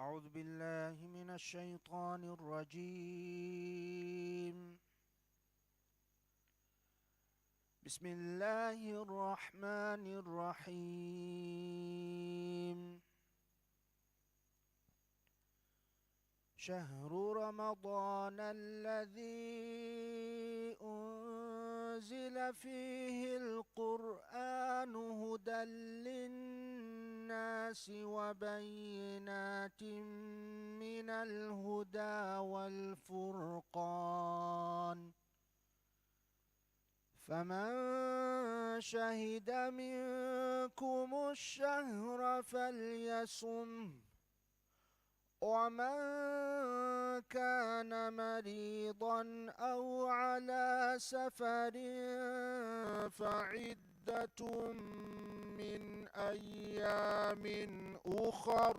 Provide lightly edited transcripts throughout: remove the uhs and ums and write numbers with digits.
أعوذ بالله من الشيطان الرجيم. بسم الله الرحمن الرحيم. شهر رمضان الذي أنزل فيه القرآن هدى للناس وبينات من الهدى والفرقان، فمن شهد منكم الشهر فليصمه، ومن كان مريضا أو على سفر فعدة من أيام أخر،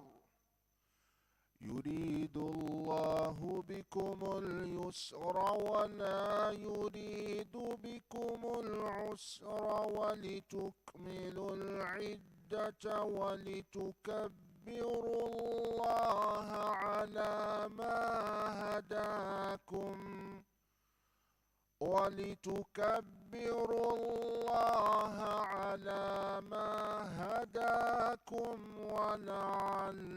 يريد الله بكم اليسر ولا يريد بكم العسر ولتكملوا العدة ولتكبروا الله على ما هداكم ولعلكم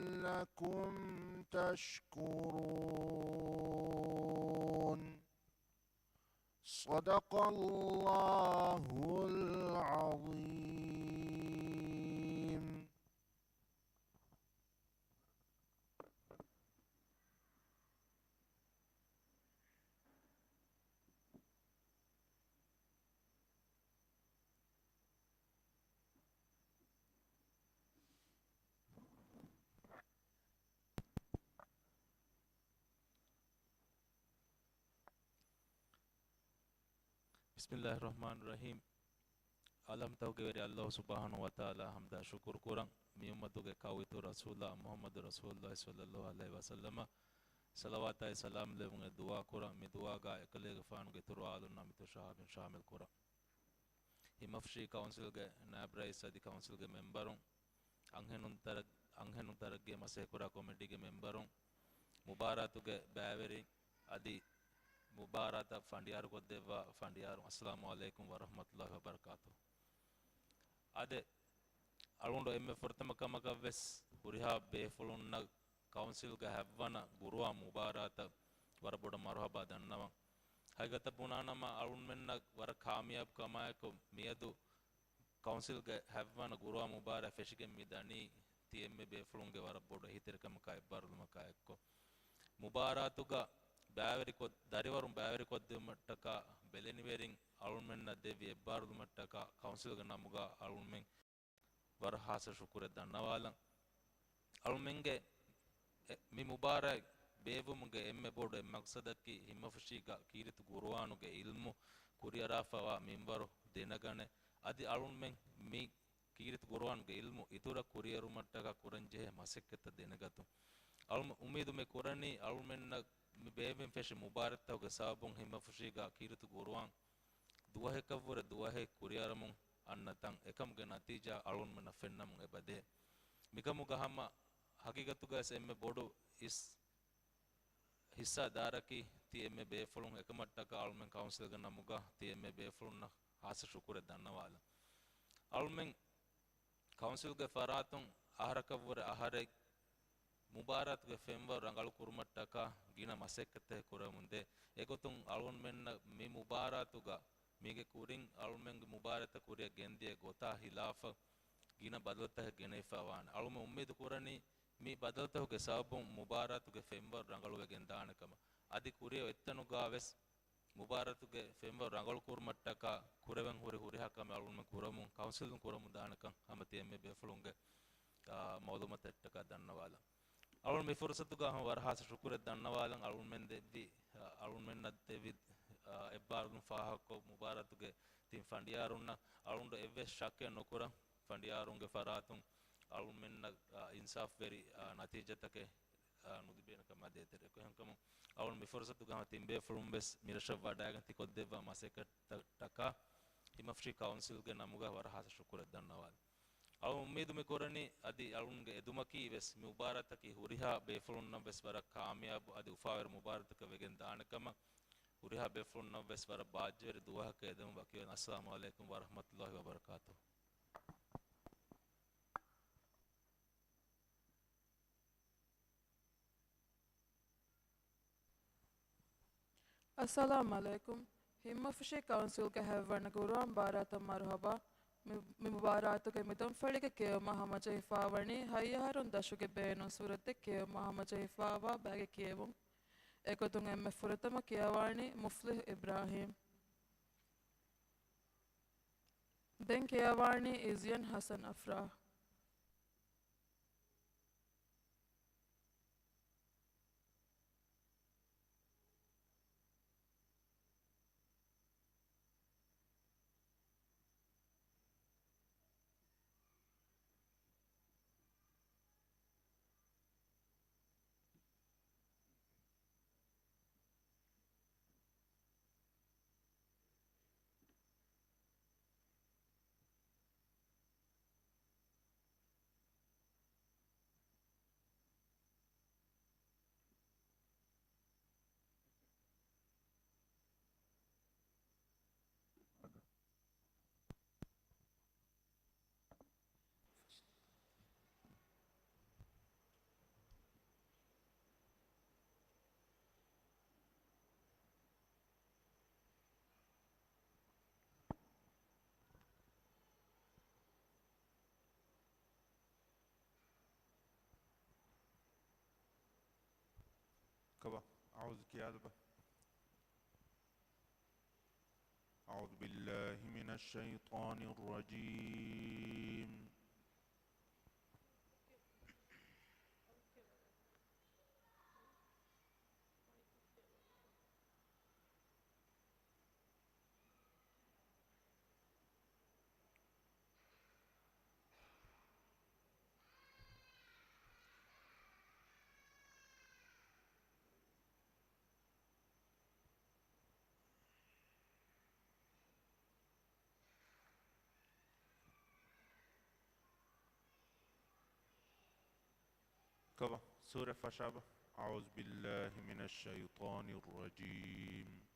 تشكرون. صدق الله العظيم. Bismillahirrahmanirrahim. Alam tawgeveri Allah subhanahu wa ta'ala hamda shukur kurang mi ummatuge kawitu rasulullah Muhammad rasulullah sallallahu alaihi wasallam salawat ay salam le munge dua kurang mi dua ga ekale gafan ge turwalun nam to shahabin shamil kurang himafshi council ge nab rais adi council ge memberun anghenun tarag ge masekura committee ge memberun mubaratu ge baveri adi mubarata fandiyaru goddeva fandiyaru assalamu alaikum wa rahmatullahi wa barakatuh. Ade alundo emme fortama kamaka ves huriha befulunna council ga havwana guruwa mubarata waraboda marhaba dannawa haigata punanama alun menna war kamiyab kamayako miyadu council ga havwana guruwa mubara feshige midani tiemme befulunge waraboda hiterkamaka ibbarulumaka ekko mubaratuga bæverikod dariwarum bæverikod demuttaka beleniverin alunmenna devi ebbarudumattaka council ga namuga alunmen warhasa shukure dannawalan alunmenge mi mubarak bevumuge emme bodu maqsadaki himmafushiga kiritu gurwanuge ilmu kuriyarafawa minwaru denagane adi alunmen mi kiritu gurwanuge ilmu itura kuriyarumattaka kuranjehe masekketa denagatu alum umidu me kurani alunmenna mi bevin feshi mubaraktaga sabun himmafushiga kiritu gurwan duwahekavure duwahe kuriyaramun annatan ekamge natija alunmenna fennamun ebade mikamuga hamma hakikatuga emme bodu is hissa daraki ti emme befulun ekamattaka almen council ga namuga ti emme befulunna hasa shukure dannawala almen council ga faratun aharakavure ahare mubarat ge femba rangal kurmattaka gina masekkete kuramunde egotun alun menna mi mubaratuga mige kurin alun men mubarata kuriya gendiye gota hilafa gina badalta genefawan alun ummid kurani mi badalta ge sabun mubaratu ge femba rangalu ge gendanakama adi kuriya ettanu gaves mubaratu ge femba rangal kurmattaka kureven huri hakama alun men kuramun council kuramun danakam amati emme befulunge mawlumat ettaka dannawala alun mi fursatuga ham warhasa shukure dannawalan alun men devi alun men devi ebbarun fahakko mubaratuge tin fandiyarunna alun do evves shakke nokura fandiyarunge faratun alun men insaf veri natijatake nudibena kama detere ko hankam alun mi fursatuga ham tin be fulumbes mirashav wadagan tikodeva maseka taka himafshi council ge namuga warhasa shukure dannawal aw ummeedu me korani adi alunge edumaki ves mubarataki huriha befulunna ves wara kamyab adi ufawer mubarataka wegen danakama huriha befulunna ves wara baajwer duwahaka edum wakiwen assalamu alaikum wa rahmatullahi wa barakatuh. Assalamu alaikum. Himma fushi council ke hevarna guram barata marhaba. Mi mubaratu ke midam falike ke mahama jaifawarni hayyaharun dashuge beenun surate ke mahama jaifawa bage kievum. Ekotun emme furatama kiawarni Muflih Ibrahim. Den kiawarni Izyan Hasan Afrah. كبا أعوذ كيادبا أعوذ بالله من الشيطان الرجيم كبا سورة فشابة أعوذ بالله من الشيطان الرجيم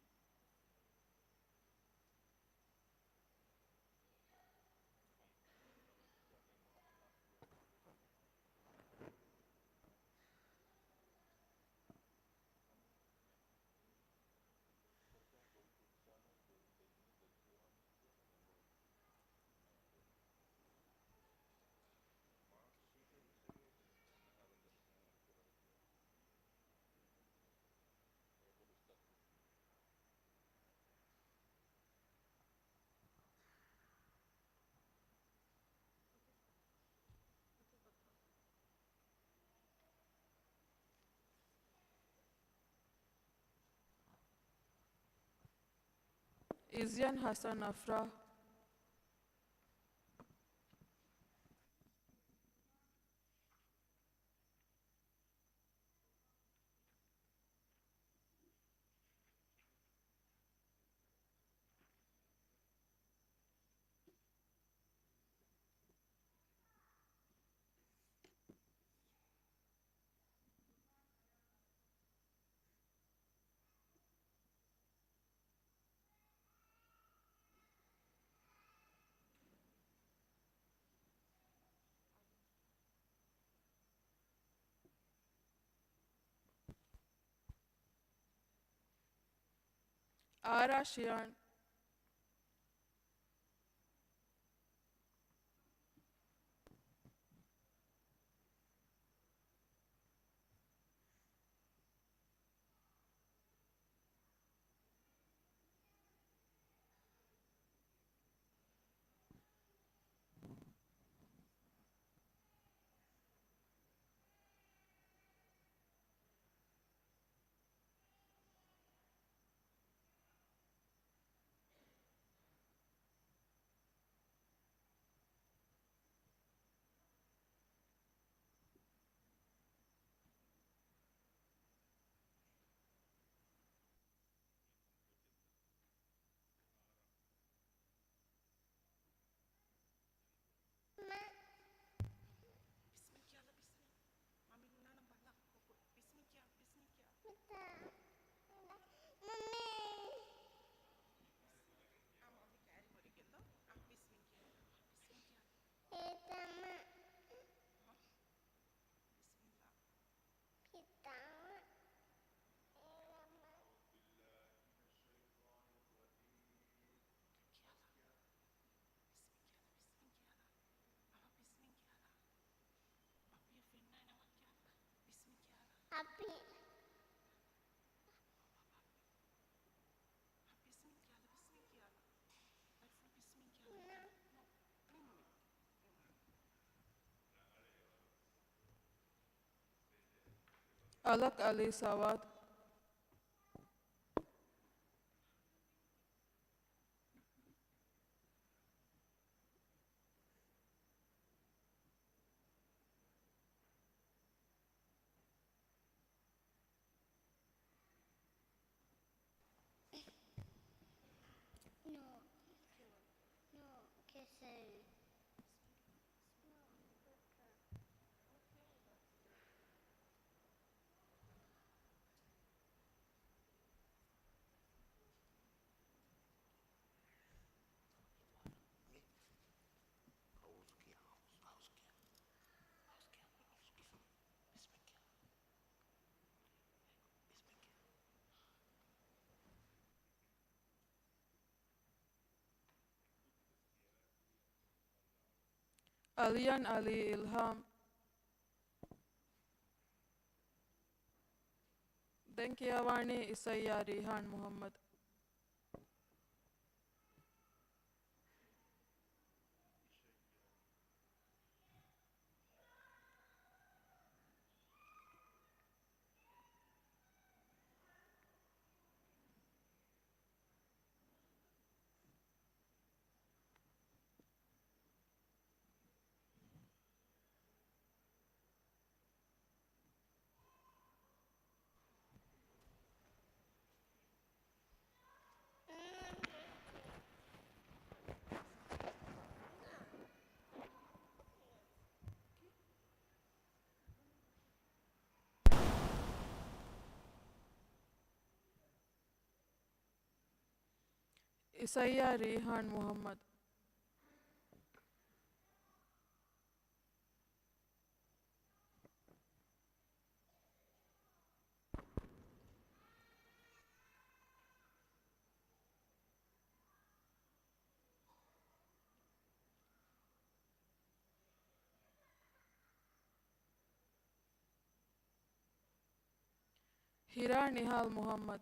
Izyan Hasan Afrah. Ara Shian. Happy. Alak Ali Sawad, No. No. Kissing. Alian Ali Ilham, Denkiawani Isaiya Rihan Muhammad, Isaiya Rihan Muhammad, Hira Nihal Muhammad,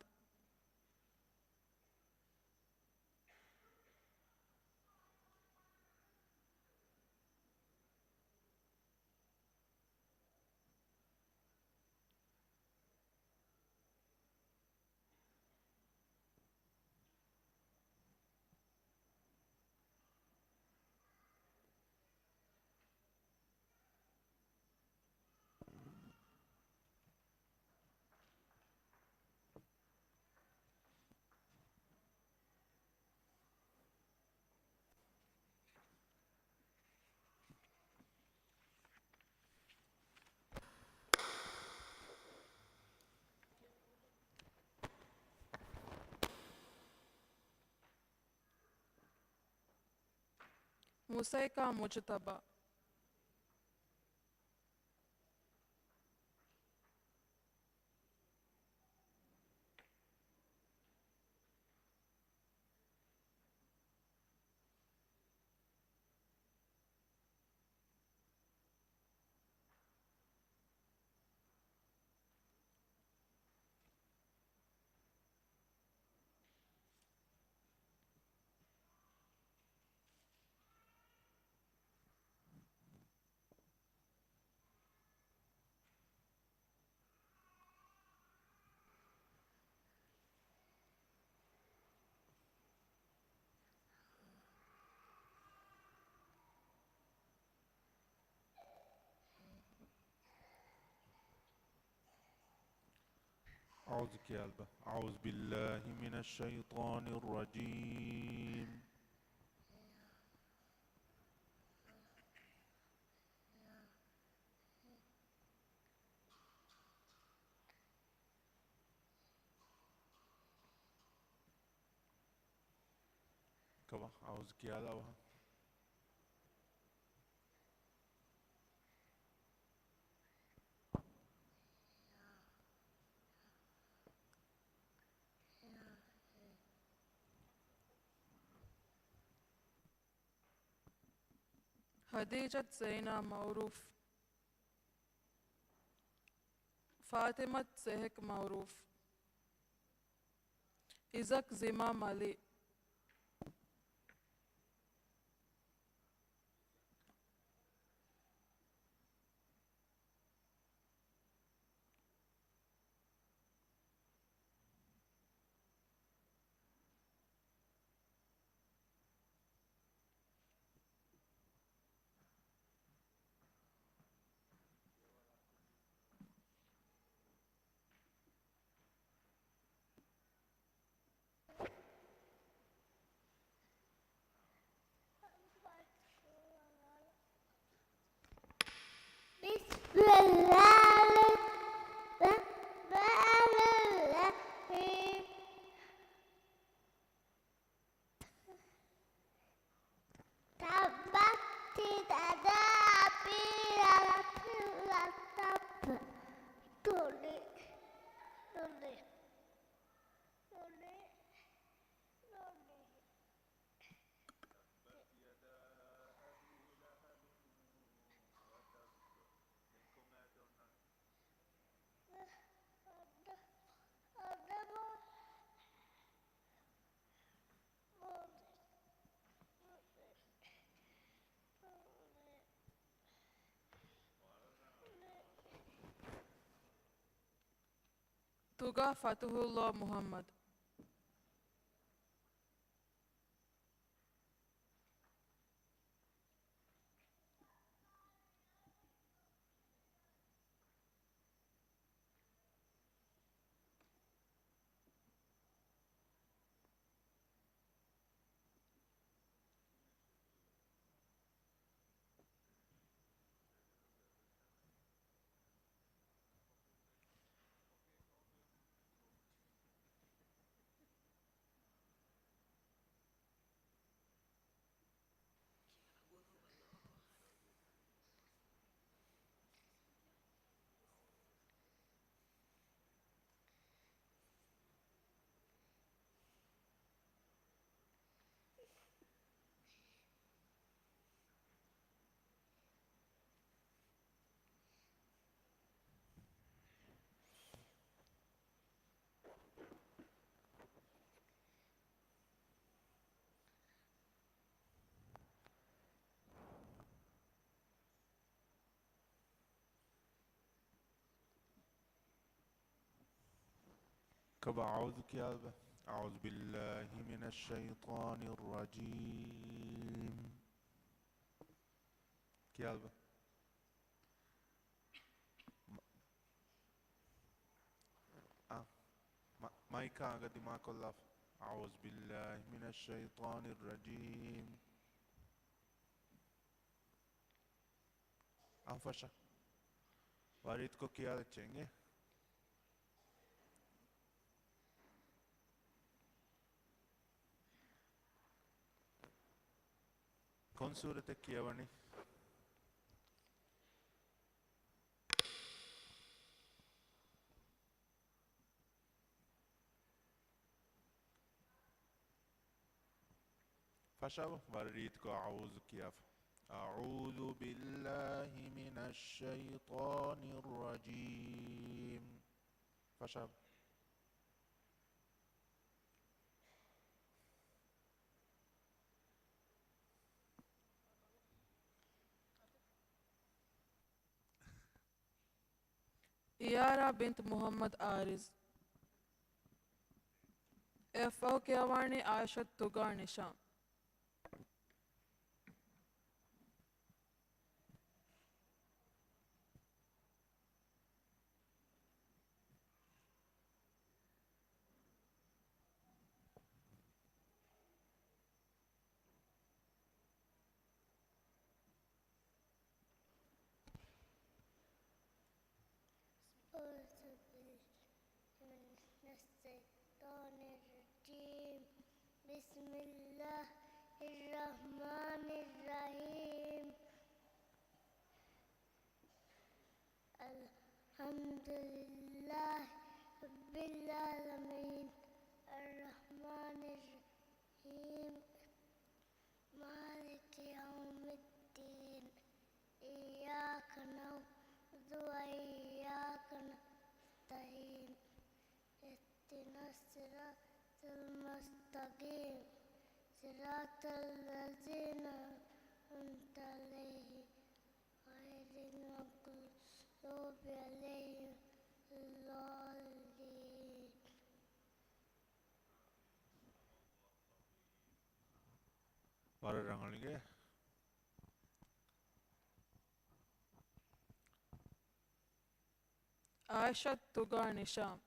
Musaika Mujtaba, أعوذك يا قلبه. أعوذ بالله من الشيطان الرجيم. كما أعوذك يا قلبه. Hadijat Zaina Mauruf, فاطمة سهك معروف إزاك زمام علي بسم الله الرحمن الرحيم تبت يدا أبي لهب تولي تولي تولي تولي تقى فتح الله محمد كبا أعوذ كيالبا أعوذ بالله من الشيطان الرجيم كيالبا مايكا قد ما كلف أعوذ بالله من الشيطان الرجيم أنفشا واريدكو كيال تشينجي كون سورة كيواني فشابه واريدكو أعوذ كياف أعوذ بالله من الشيطان الرجيم فشابه إيارا بنت محمد آرز إفاو كيواني عائشة تقى نشان من الشيطان الرجيم بسم الله الرحمن الرحيم الحمد لله رب العالمين الرحمن الرحيم مالك يوم الدين إياك نعبد وإياك الصراط المستقيم صراط الذين أنعمت عليهم غير المغضوب عليهم الضالين. പറയുകയാണെങ്കിൽ عائشة تقع نشام.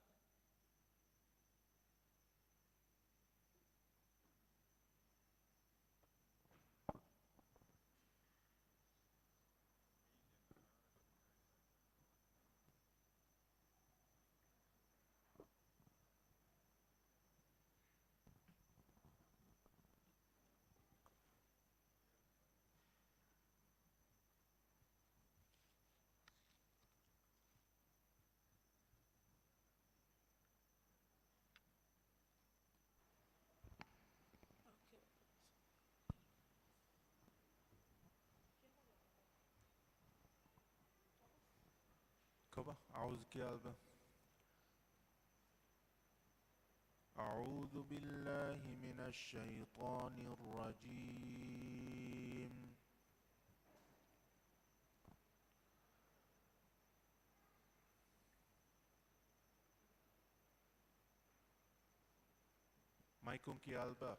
كبا أعوذ كيالبا أعوذ بالله من الشيطان الرجيم. مايكون كيالبا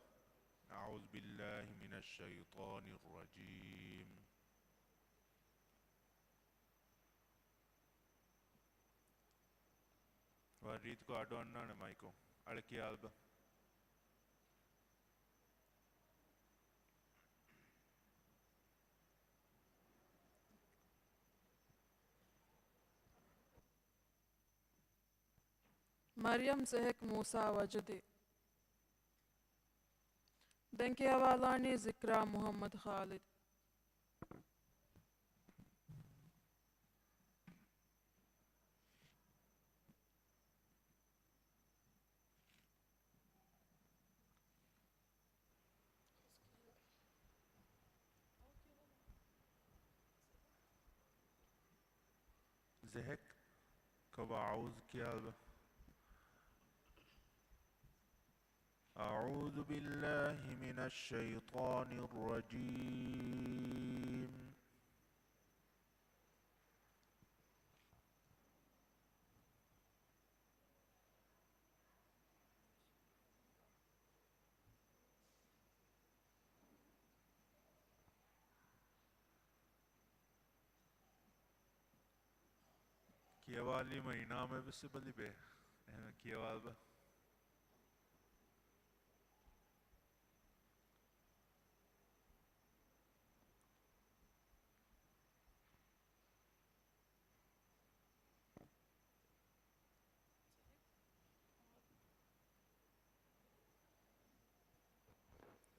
أعوذ بالله من الشيطان الرجيم. وريتكو أدوانا مايكو على كيالبا مريم زهك موسى وجدي. دنكي أوالاني ذكرى محمد خالد. زهك كبا أعوذ كيالبا أعوذ بالله من الشيطان الرجيم. كيوالي مهينا में بس बली बे كيوال बा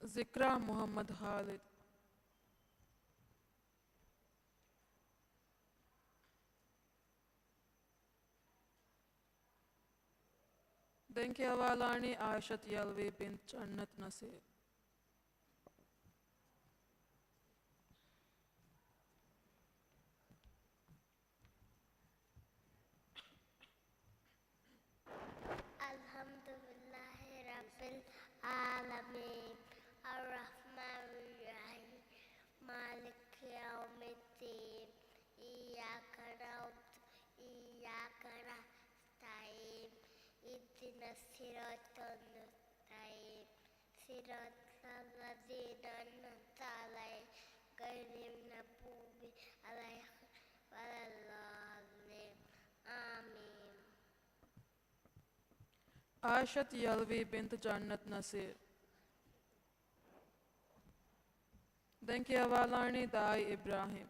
ذكرى محمد خالد. دنكي أوالاني عائشة يلوي بنت جنة نصير. الحمد لله رب العالمين الرحمن الرحيم مالك يوم الدين إياك نعبد إياك نستعين اهدنا الصراط المستقيم صراط الذين أنعمت عليهم غير المغضوب عليهم ولا الضالين آمين. عائشة يلوي بنت جنة نصير. دنكي أوالاني داي إبراهيم.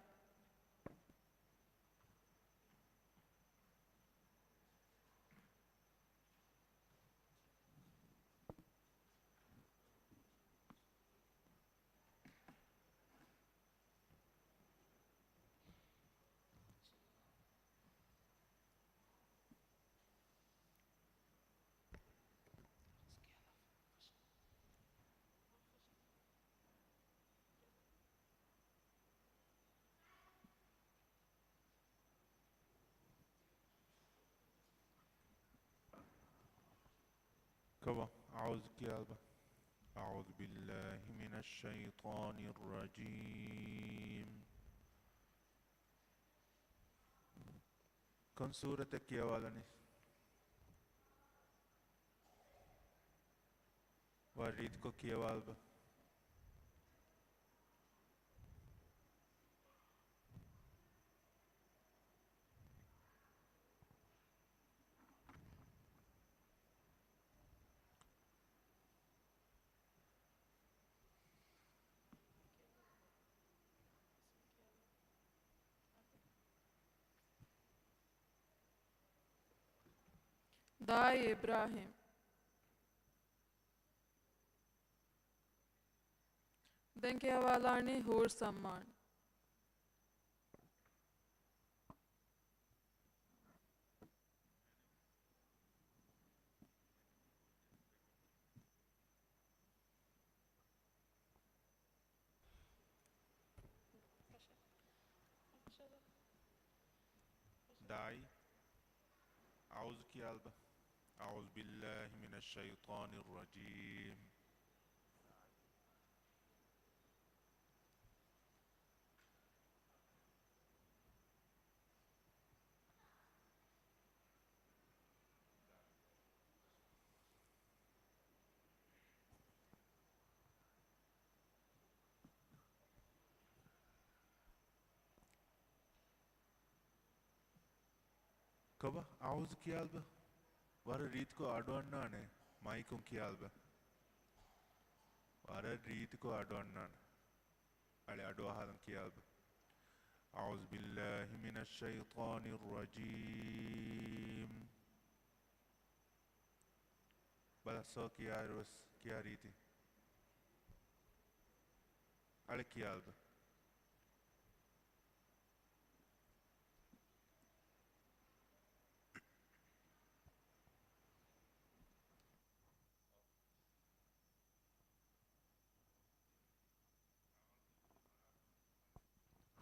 كبا أعوذ كيالبا أعوذ بالله من الشيطان الرجيم. كن سورة كيوالني وريدكو كيوالبا. داي إبراهيم. دنكي أوالاني هور سمان. داي أعوذ كيالبا أعوذ بالله من الشيطان الرجيم. كبا أعوذ كيالبا وريدكو أدواناني مايكون كيالبا وريدكو أدوانان على أدوهالن كيالبا. أعوذ بالله من الشيطان الرجيم. بلا سو كياروس كياريتي على كيالبا.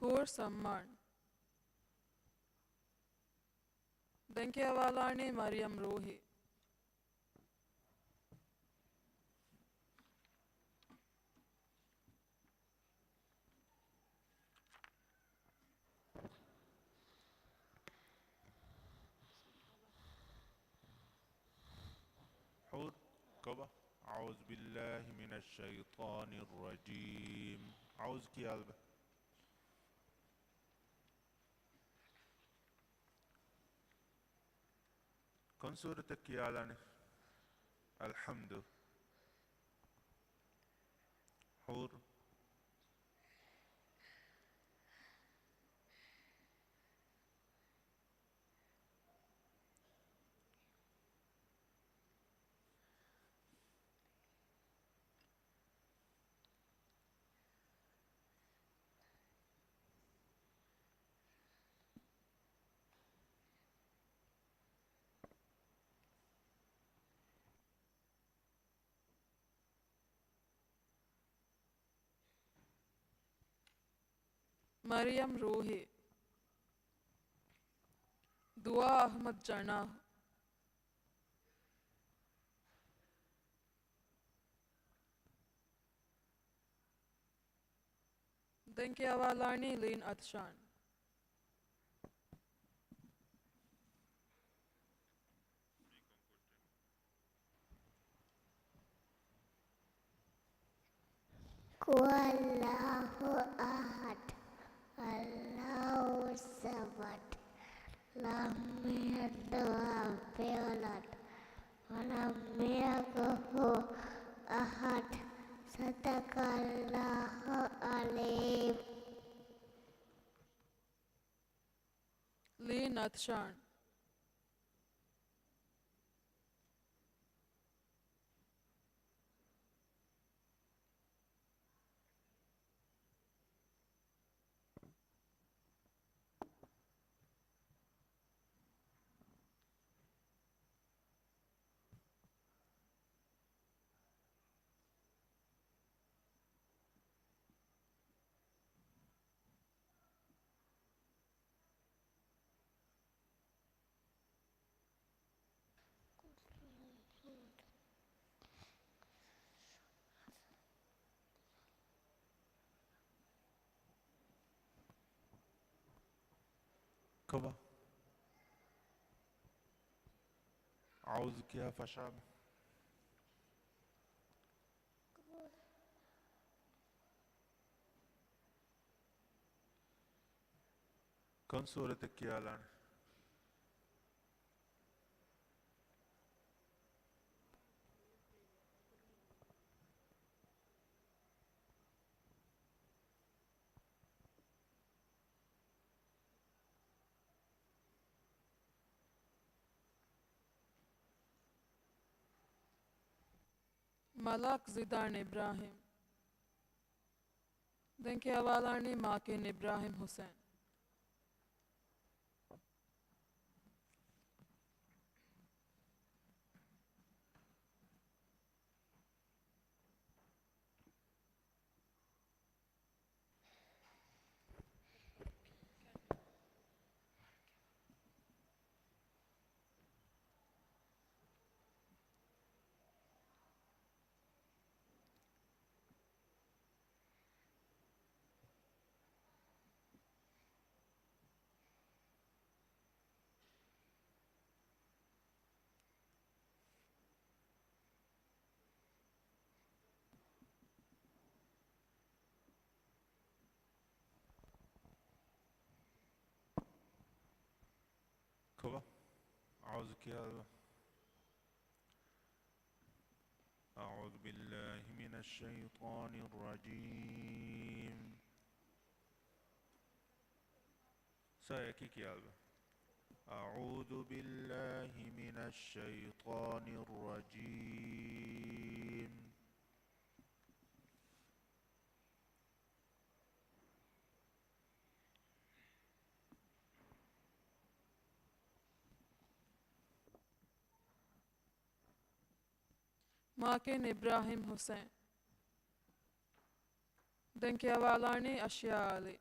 هور سمان. دنكي أوالاني مريم روحي. حور كبا أعوذ بالله من الشيطان الرجيم. أعوذ كيالبا. كن سورة كيالاني الحمد حور مريم روحي. دعاء أحمد جناح. دنكي أوالاني لين أتشان. الله أحد الله الصمد لم يلد ولم يولد ولم يكن له أحد. صدق الله العظيم. لين أتشان. كبا عاوزك يا فشاب كن صورتك يا لان ملاك زيدان إبراهيم دنكي أوالاني ماكين إبراهيم حسين كبا عاوزك يا أعوذ بالله من الشيطان الرجيم سايكيك يا ألبا أعوذ بالله من الشيطان الرجيم ماكين إبراهيم حسين دنكي أوالاني أشياء علي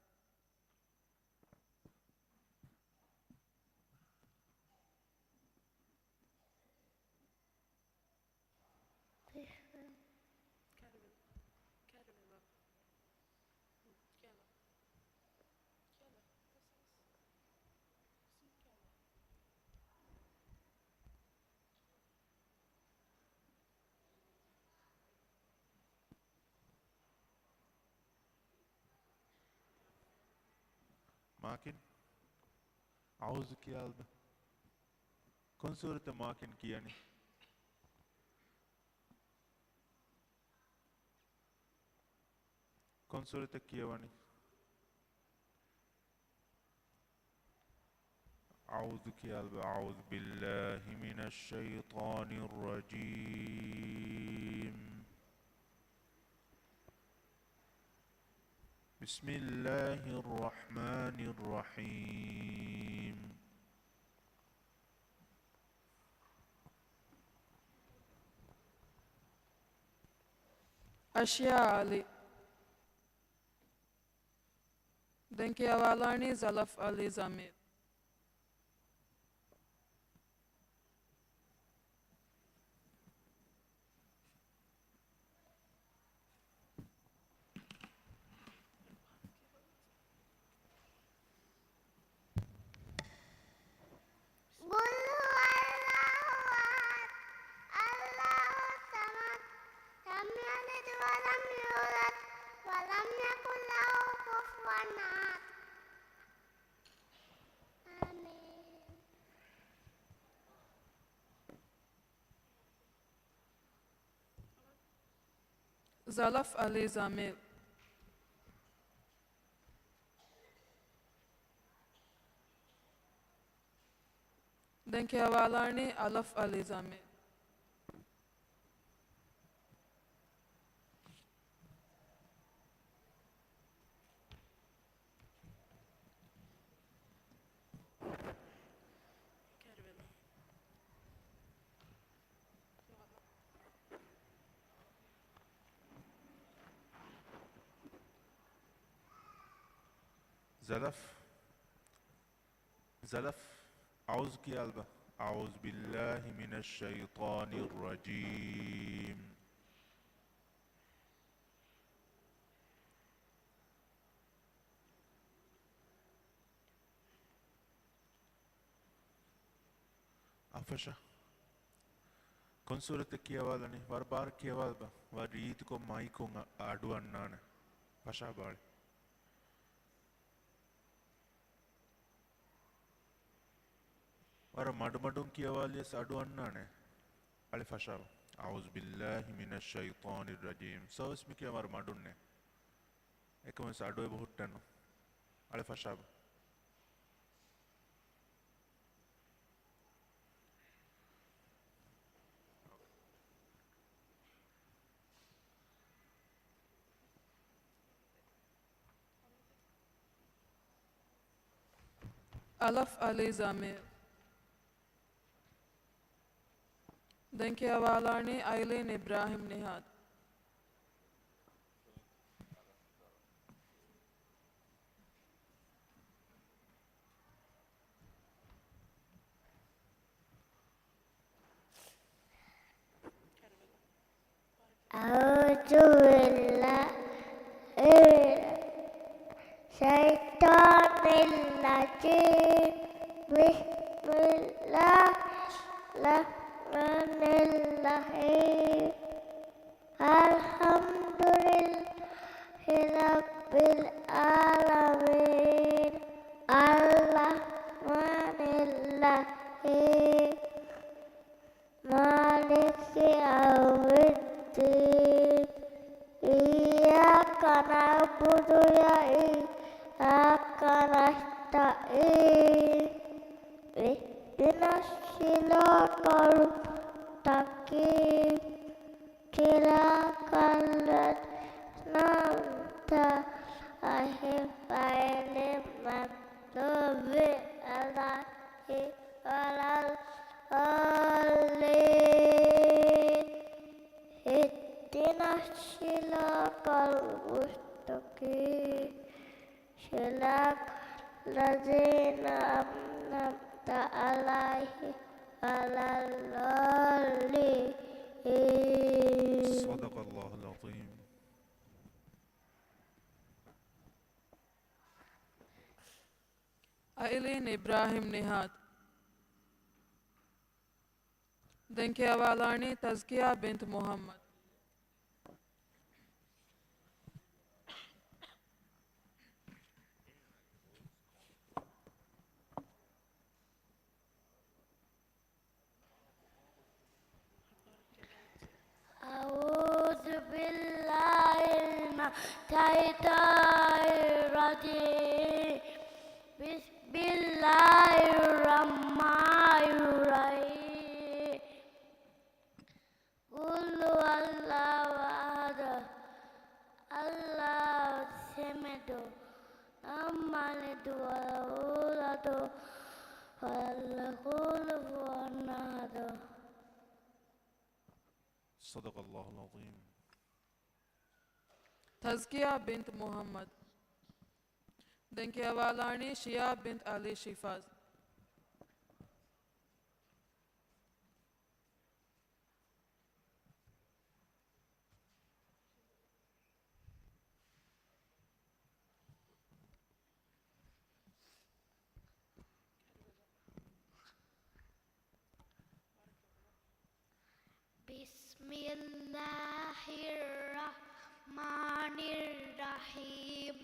ماكن عاوزك يا ألبا كن صورة ماكن كياني كن صورتك كيواني أعوذك يا ألبا أعوذ بالله من الشيطان الرجيم بسم الله الرحمن الرحيم أشياء علي دنكي أوالاني زلف علي زمير زلف علي زمير دنكي أوالاني ألف علي زمير زلف زلف أعوذك يا ألبا أعوذ بالله من الشيطان الرجيم afasha konsurate kiyawalani war bar kiyawalba war reetiko maikun adu annane pasha bal war madmadun kiyawalies adu annane ali fasha a'udhu billahi minash shaitanir rajim service mi kiya war madunne ekam adu e bohuttanu ali fasha Alaf Ali Zamir. Denkiawalani Eileen Ibrahim Nihad. أعوذ بالله الشيطان الرجيم بسم الله الرحمن الرحيم الحمد لله رب العالمين الرحمن الرحيم مالك يوم الدين إياك نعبد وإياك نستعين اهدنا الصراط المستقيم صراط الذين أنعمت عليهم غير المغضوب عليهم ولا الضالين اهدنا الصراط المستقيم صراط الذين أنعمت عليهم ولا الضالين صدق الله العظيم Eileen Ibrahim Nihad. Denkiawalani Tazkiya bint Muhammad. أعوذ بالله من الشيطان الرجيم بسم الله الرحمن الرحيم قل هو الله أحد الله الصمد لم يلد ولم يولد ولم يكن له أحد صدق الله العظيم Tazkiya bint Muhammad. Denkiawalani Shia bint Ali Shifaz. بسم الله الرحمن الرحيم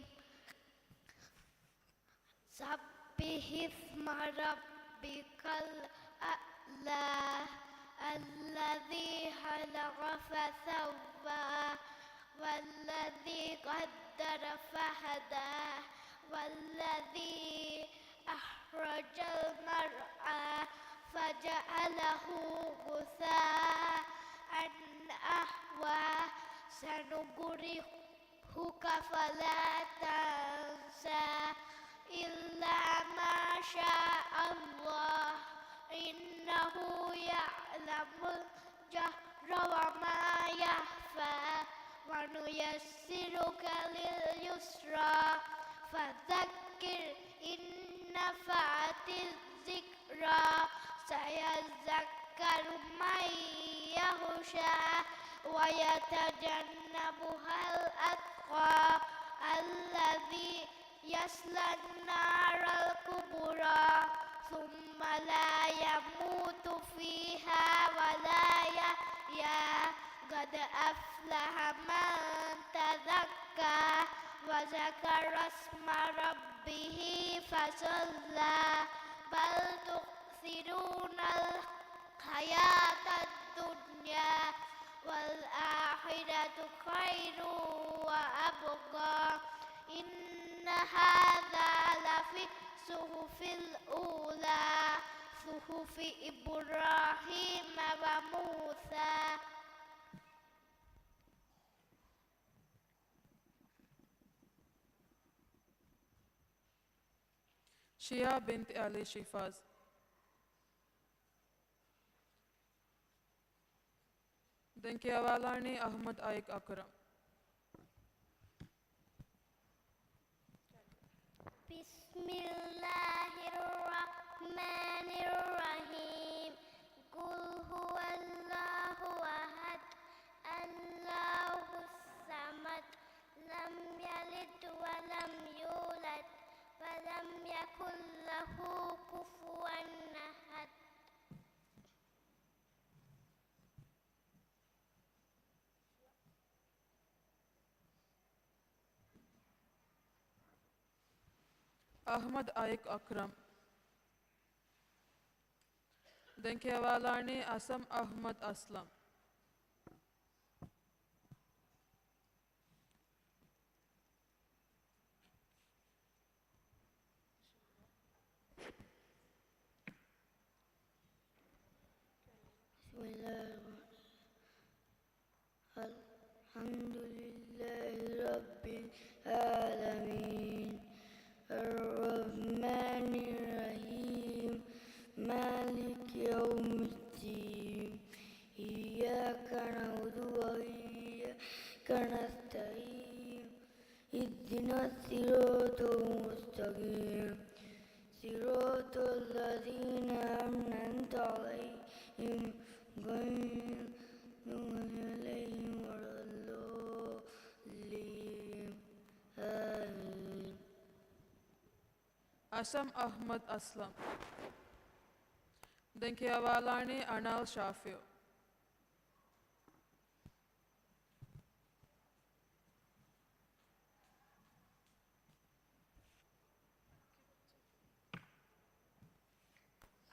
سبح اسم ربك الأعلى الذي خلق فسوى والذي قدر فهدى والذي أخرج المرعى فجعله غثاء أحوى سنقرئك فلا تنسى إلا ما شاء الله إنه يعلم الجهر وما يخفى ونيسرك لليسرى فذكر إن نفعت الذكرى سيذكر من يخشى ويتجنبها الأتقى الذي يصلى النار الكبرى ثم لا يموت فيها ولا يحيا قد أفلح من تزكى وذكر اسم ربه فصلى بل تؤثرون الحياة الدنيا والآخرة خير وأبقى إن هذا لفي الصحف الأولى صحف إبراهيم وموسى. شيا بنت علي شيفاز. دنکی اولانی احمد آیک اکرم. بسم الله الرحمن الرحيم قل هو الله أحد الله الصمد لم يلد ولم يولد ولم يكن له كفوا أحد. احمد آیک اکرم. دنکی اولانی اسم احمد اسلم. بسم الله الحمد لله رب العالمين الرحمن الرحيم مالك يوم الدين إياك نعبد وإياك نستعين اهدنا الصراط المستقيم صراط الذين أنعمت عليهم غير المغضوب عليهم ولا الضالين آمين. اسم احمد اسلم. دنکی اولانی انال شافیو.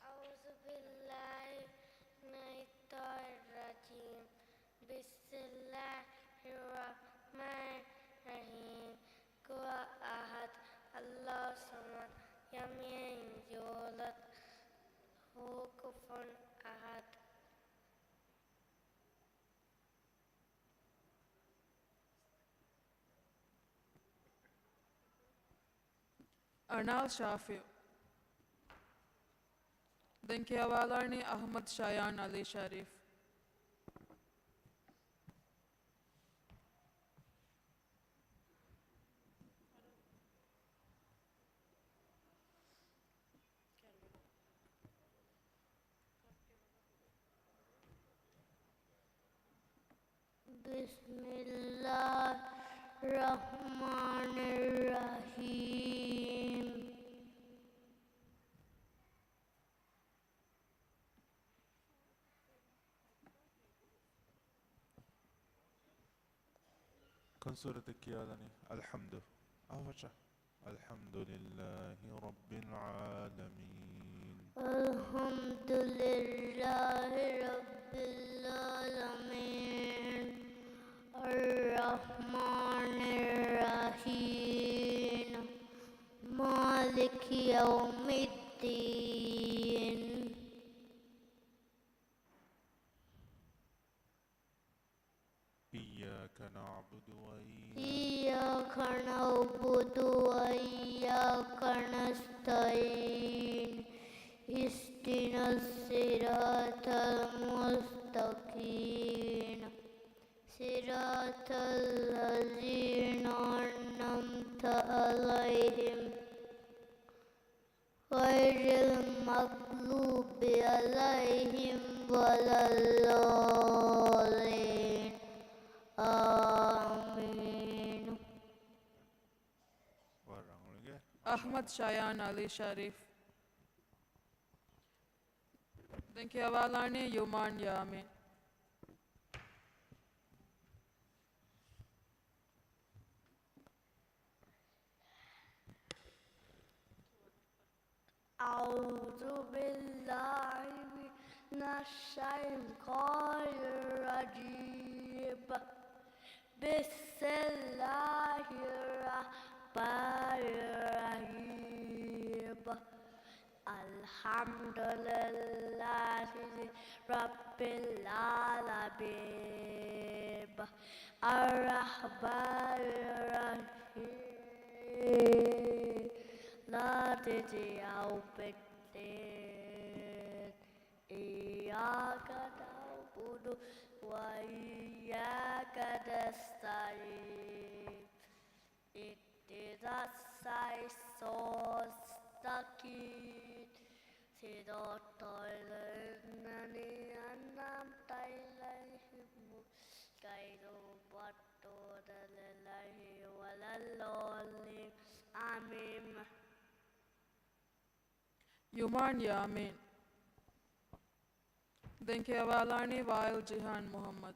أعوذ بالله من الشيطان الرجيم بسم الله الرحمن الرحيم هو أحد الله الصمد لم يلد ويولد له كفوا أحد. انال شافیو. دنکی اولانی احمد شایان علی شریف. بسم الله الرحمن الرحيم كن سورتك يا لاني الحمد أوجه الحمد لله رب العالمين الحمد لله رب العالمين الرحمن الرحيم مالك يوم الدين إياك نعبد إياك نعبد وإياك نستعين اهدنا الصراط المستقيم صراط الذين أنعمت عليهم غير المغضوب عليهم ولا الضالين آمين. Orang lagi. احمد شایان علی شریف. Denki avalani Yuman Yamin. أعوذ بالله من الشيطان الرجيم بسم الله الرحمن الرحيم الحمد لله رب العالمين الرحمن الرحيم مالك يوم الدين إياك نعبد وإياك نستعين اهدنا الصراط المستقيم صراط الذين أنعمت عليهم غير المغضوب عليهم ولا الضالين آمين. Yuman Yamin. Denki avalani Vail Jihan Muhammad.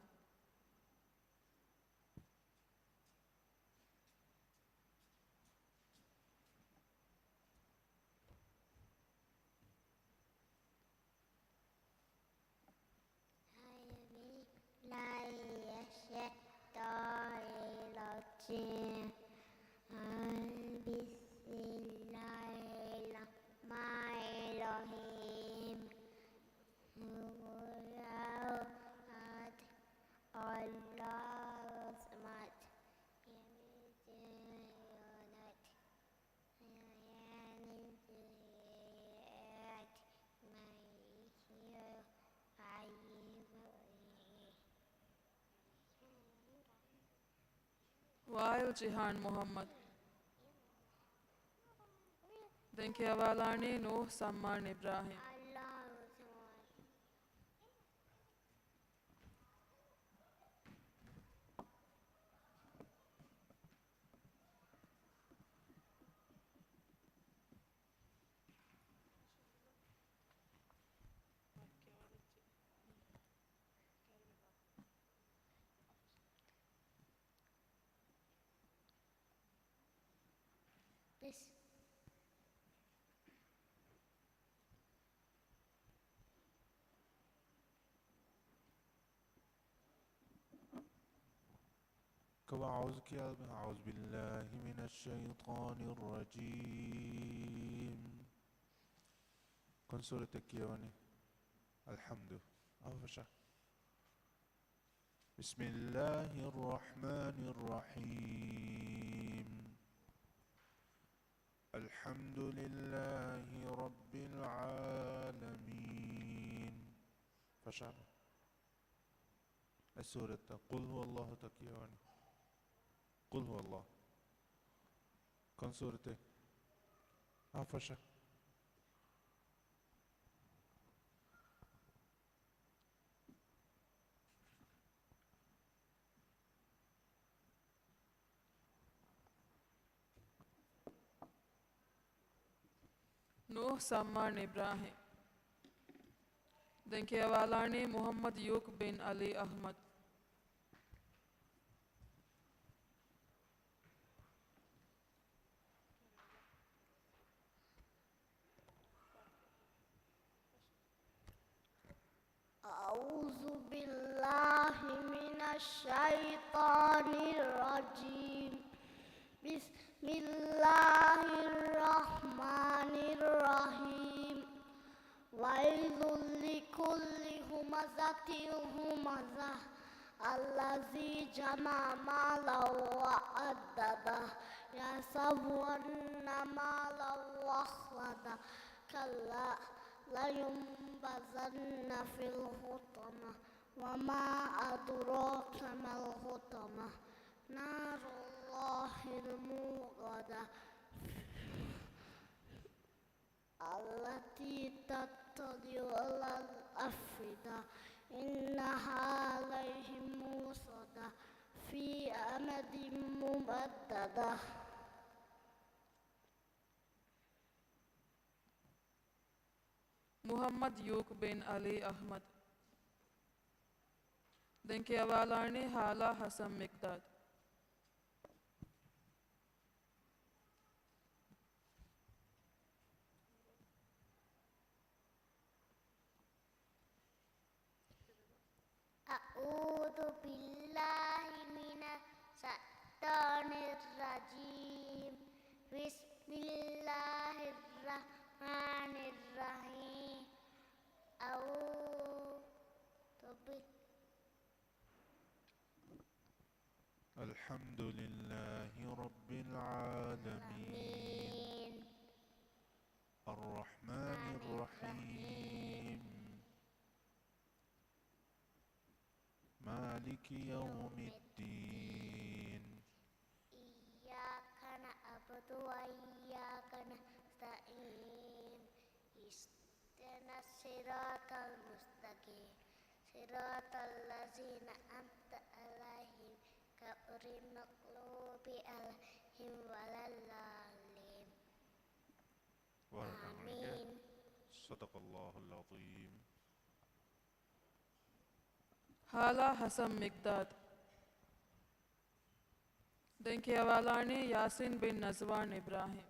Vail Jihan Muhammad. Denki avalani Nuh Samman Ibrahim. كما أعوذ بالله من الشيطان الرجيم. كن سورة الكيواني الحمد أفشا. بسم الله الرحمن الرحيم. الحمد لله رب العالمين. فشعر السورة قل هو الله تكيواني. قل هو الله. كن سورة أفشا. Nuh Samman Ibrahim. Denki avalani Muhammad Yuk bin Ali Ahmad. أعوذ بالله من الشيطان الرجيم بسم الله الرحمن الرحيم ويل لكل همزة همزة الذي جمع مالا وعدده يحسب أن مالا أخلده كلا لينبذن في الحطمة وما أدراك ما الحطمة نار الله الموقدة التي تطلع على الأفئدة إنها عليهم موصدة في أمد ممددة. Muhammad Yuk bin Ali Ahmad. Denki Avalani Hala Hassan Mikdad. أعوذ بالله من الشيطان الرجيم بسم الله الرحمن الرحيم الحمد لله رب العالمين الرحمن الرحيم مالك يوم الدين إياك نعبد وإياك نستعين اهدنا الصراط المستقيم صراط الذين أنعمت عليهم غير المغضوب عليهم ولا الضالين آمين. صدق الله العظيم. Hala Hassan Mikdad. Denki Avalani Yasin bin Nazwan Ibrahim.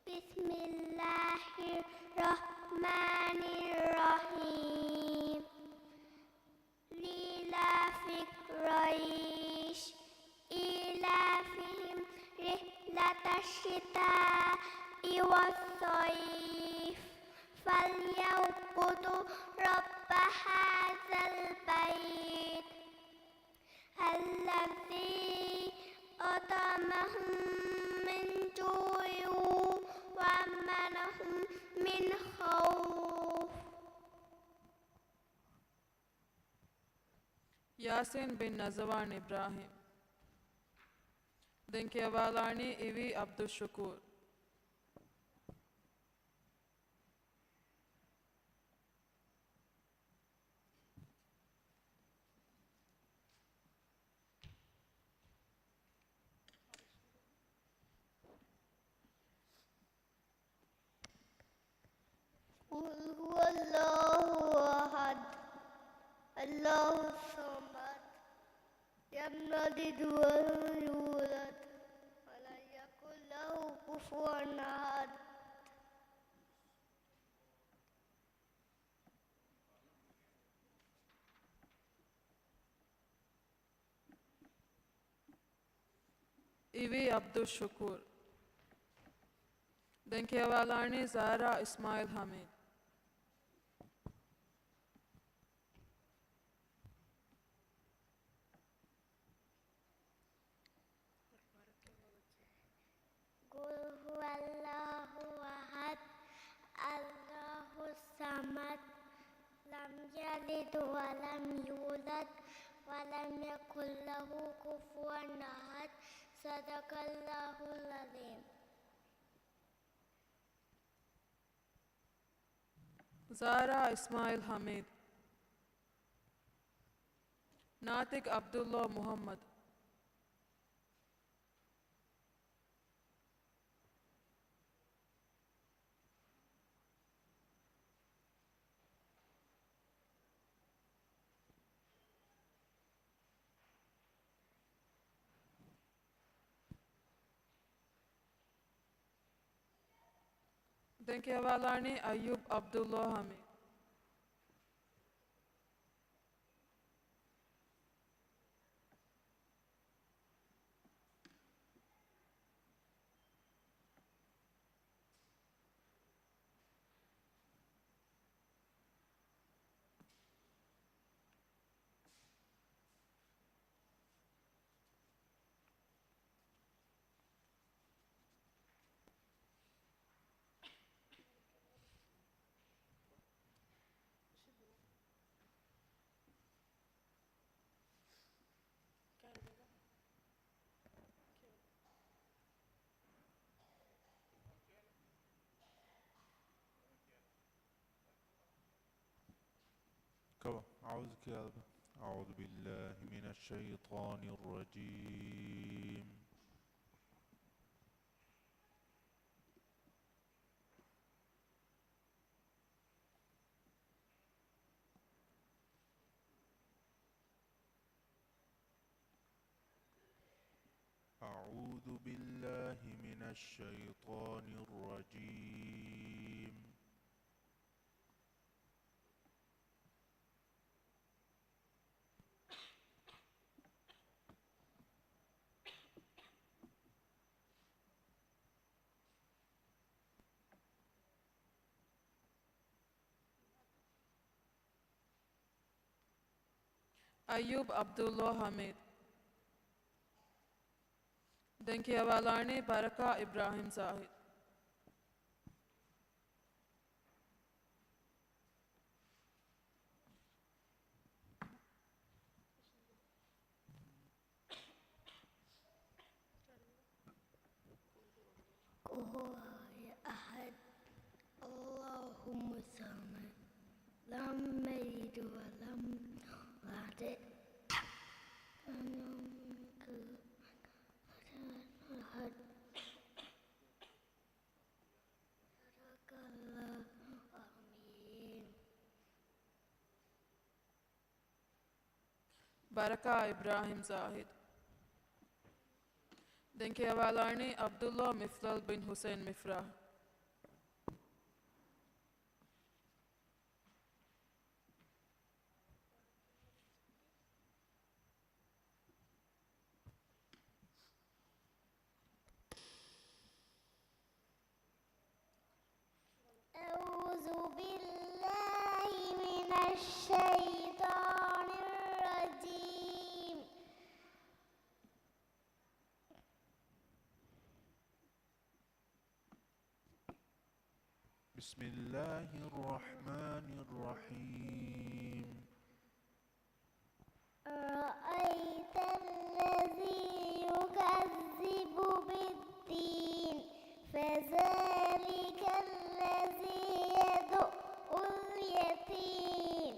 بسم الله الرحمن الرحيم لإلاف قريش إيلافهم رحلة الشتاء والصيف فليعبدوا رب هذا البيت الذي أطعمهم من جوع وآمنهم من خوف. Yasin bin Nazwan Ibrahim. Denki Avalani Ivi Abdul Shukur. قل هو الله أحد الله الصمد لم يلد ولم يولد ولم يكن له كفوا أحد. Ivi Abdul Shukur. Denki Avalani Zahra Ismail Hamid. قل هو الله أحد الله الصمد لم يلد ولم يولد ولم يكن له كفوا أحد. صدق الله العظيم. Zahra Ismail Hamid. Natik Abdullah Muhammad. Denki Avalani Ayub Abdullah Hamid. كوا أعوذك يا رب أعوذ بالله من الشيطان الرجيم. أعوذ بالله من الشيطان الرجيم. Ayub Abdullah Hamid. Denkia Walani Baraka Ibrahim Zahid. يا أحد اللهم صل لم يلد ولم يولد ولم يكن له أحد صدق الله آمين. Baraka Ibrahim Zahid. Denkia Walani Abdullah Miflal bin Hussein Mifrah. أعوذ بالله من الشيطان الرجيم. بسم الله الرحمن الرحيم. أرأيت الذي يكذب بالدين فذلك الذي يدع اليتيم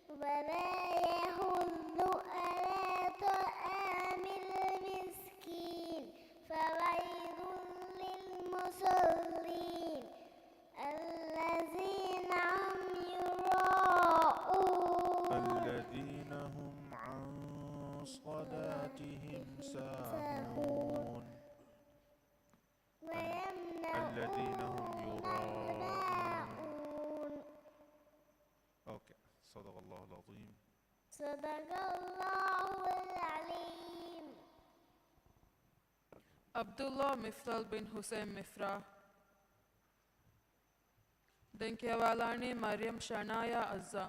ولا يحض على طعام المسكين فويل للمصلين الذين هم يراءون الذين هم عن صلاتهم ساهون. الذين هم يراءون. أوكي، صدق الله العظيم. صدق الله العليم. Abdullah Miflal bin Hussein Mifrah. Denkia Walani Maryam Shanaya Azza.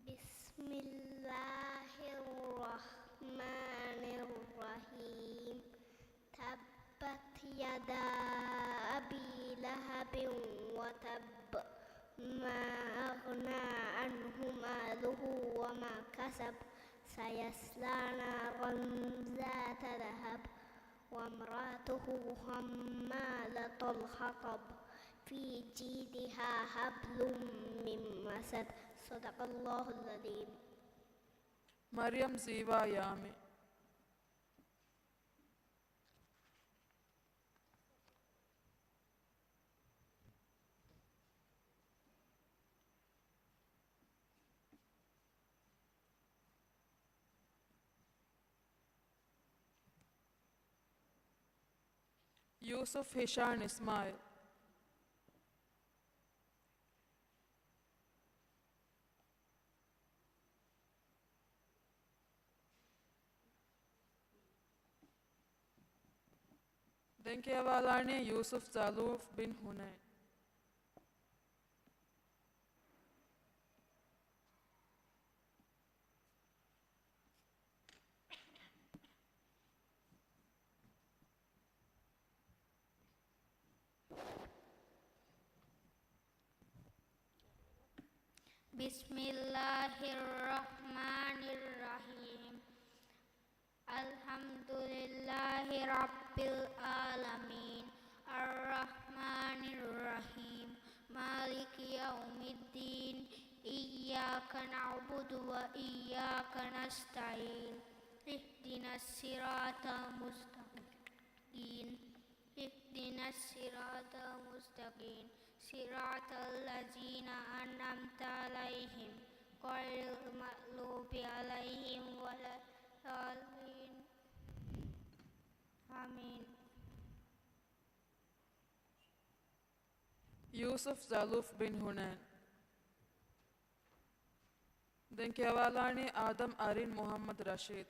بسم الله الرحمن الرحيم. تبت يدا أبي لهب وتب ما أغنى عنه ماله وما كسب سيصلى نارا ذات لهب وامرأته حمالة الحطب في جيدها حبل من مسد. صدق الله العظيم. Maryam Ziva Yami. Yusuf Hishan Ismail. Denkia Walani Yusuf Zaluf bin Hunayn. بسم الله الرحمن الرحيم. الحمد لله رب العالمين. الرحمن يوم الدين إياك نعبد وإياك نستعين اهدنا الصراط المستقيم اهدنا الصراط المستقيم صراط الذين أنعمت عليهم غير المغضوب عليهم ولا الضالين آمين. Yusuf Zaluf bin Hunayn. Den kevalani Adam Arin Muhammad Rashid.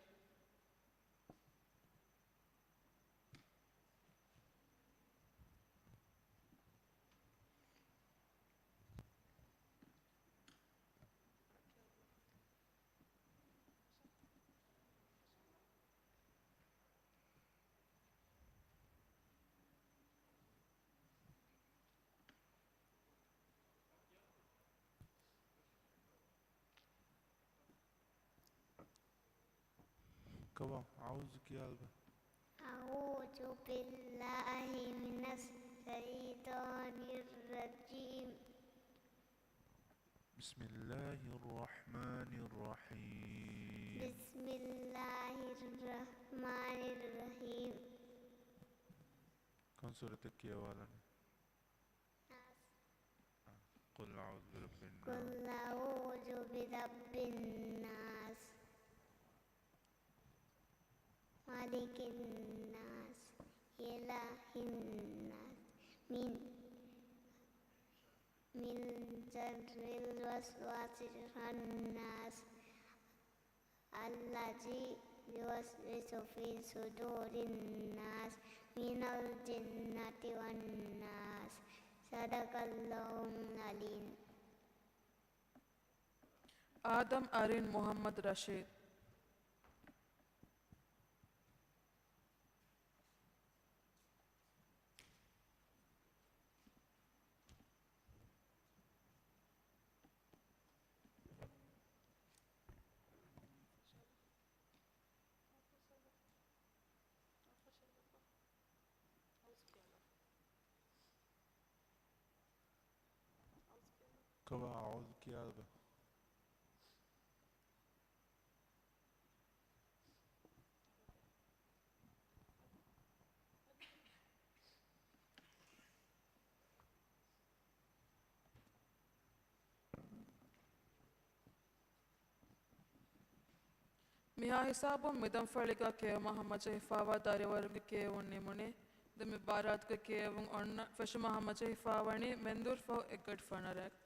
كوا أعوذ كيالبا أعوذ بالله من الشيطان الرجيم. بسم الله الرحمن الرحيم. بسم الله الرحمن الرحيم. كون سورة كيوالا قل أعوذ برب الناس. قل أعوذ برب الناس مالك الناس إله الناس من شر الوسواس الخناس الذي يوسوس في صدور الناس من الجنة والناس. صدق الله العليم. Adam Arin Muhammad Rashid. كوا أعوذ كيالبا Miha hisabum midam faliga kevma hamache hifawa dari warga kevunni muni. Demi barat ke kevung onna fashuma hamache hifawani mendur fau eggad fanarek.